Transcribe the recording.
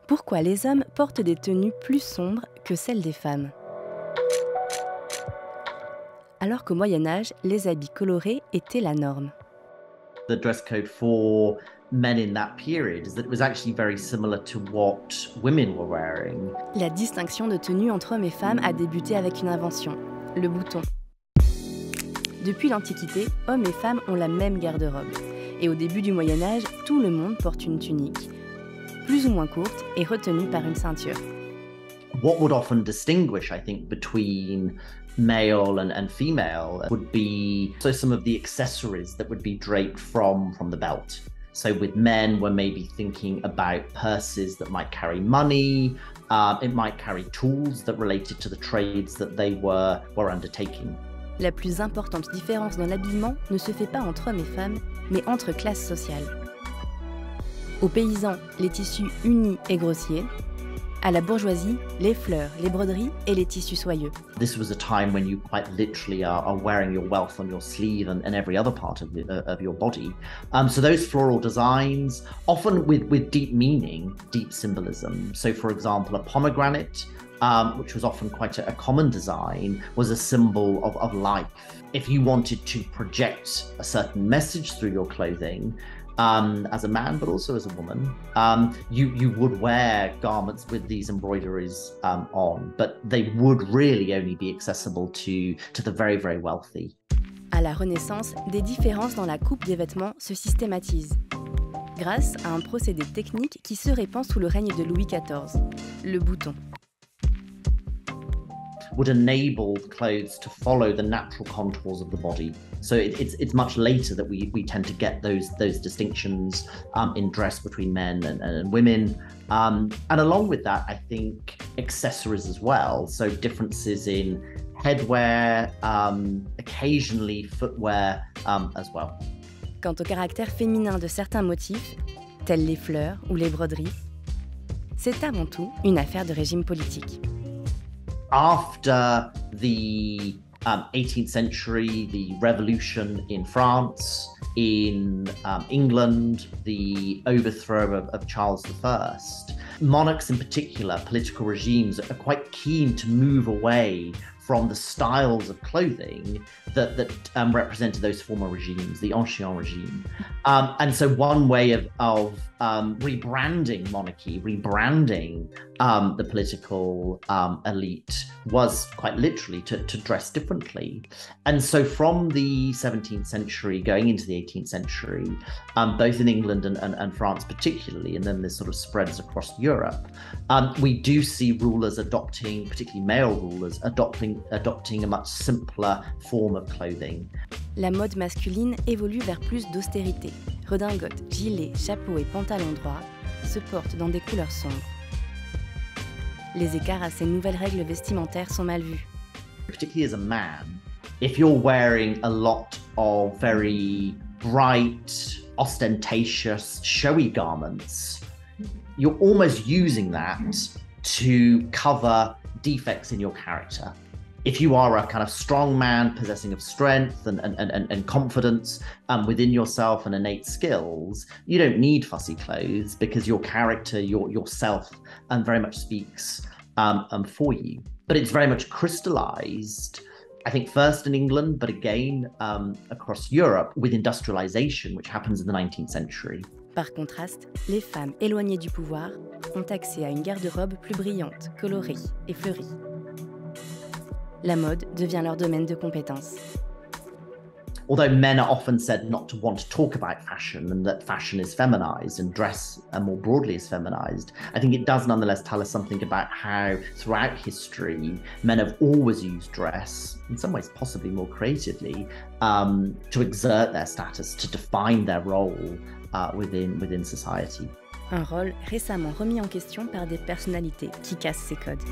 Pourquoi les hommes portent des tenues plus sombres que celles des femmes? Alors qu'au Moyen-Âge, les habits colorés étaient la norme. The dress code for men in that period is that it was actually very similar to what women were wearing. La distinction de tenue entre hommes et femmes a débuté avec une invention, le bouton. Depuis l'Antiquité, hommes et femmes ont la même garde-robe. Et au début du Moyen-Âge, tout le monde porte une tunique, plus ou moins courte et retenue par une ceinture. What would often distinguish, I think, between male and female would be some of the accessories that would be draped from the belt. So with men, we're maybe thinking about purses that might carry money, it might carry tools that related to the trades that they were undertaking. La plus importante différence dans l'habillement ne se fait pas entre hommes et femmes, mais entre classes sociales. Aux paysans, les tissus unis et grossiers. À la bourgeoisie, les fleurs, les broderies et les tissus soyeux. This was a time when you quite literally are wearing your wealth on your sleeve and every other part of your body. So those floral designs, often with deep meaning, deep symbolism. So for example, a pomegranate, which was often quite a common design, was a symbol of life. If you wanted to project a certain message through your clothing, as a man, but also as a woman, you would wear garments with these embroideries on, but they would really only be accessible to the very, very wealthy. À la Renaissance, des différences dans la coupe des vêtements se systématisent, grâce à un procédé technique qui se répand sous le règne de Louis XIV, le bouton. Would enable clothes to follow the natural contours of the body. So it's much later that we tend to get those distinctions in dress between men and women. And along with that, I think accessories as well. So differences in headwear, occasionally footwear as well. Quant au caractère féminin de certains motifs, tels les fleurs ou les broderies, c'est avant tout une affaire de régime politique. After the 18th century, the revolution in France, in England, the overthrow of Charles I, monarchs in particular, political regimes, are quite keen to move away from the styles of clothing that represented those former regimes, the ancien regime. And so one way of rebranding monarchy, rebranding the political elite was quite literally to dress differently. And so from the 17th century going into the 18th century, both in England and France particularly, and then this sort of spreads across Europe, we do see rulers adopting, particularly male rulers, adopting a much simpler form of clothing. La mode masculine évolue vers plus d'austérité. Redingotes, gilets, chapeaux et pantalons droits se portent dans des couleurs sombres. Les écarts à ces nouvelles règles vestimentaires sont mal vus. Particularly as a man, if you're wearing a lot of very bright, ostentatious, showy garments, you're almost using that to cover defects in your character. If you are a kind of strong man possessing of strength and confidence within yourself and innate skills, you don't need fussy clothes because your character, yourself, very much speaks for you. But it's very much crystallized, I think, first in England, but again across Europe with industrialization, which happens in the 19th century. Par contraste, les femmes éloignées du pouvoir ont accès à une garde-robe plus brillante, colorée et fleurie. La mode devient leur domaine de compétence. Although men are often said not to want to talk about fashion and that fashion is feminized and dress more broadly is feminized, I think it does nonetheless tell us something about how throughout history men have always used dress, in some ways possibly more creatively, to exert their status, to define their role within society. Un rôle récemment remis en question par des personnalités qui cassent ces codes.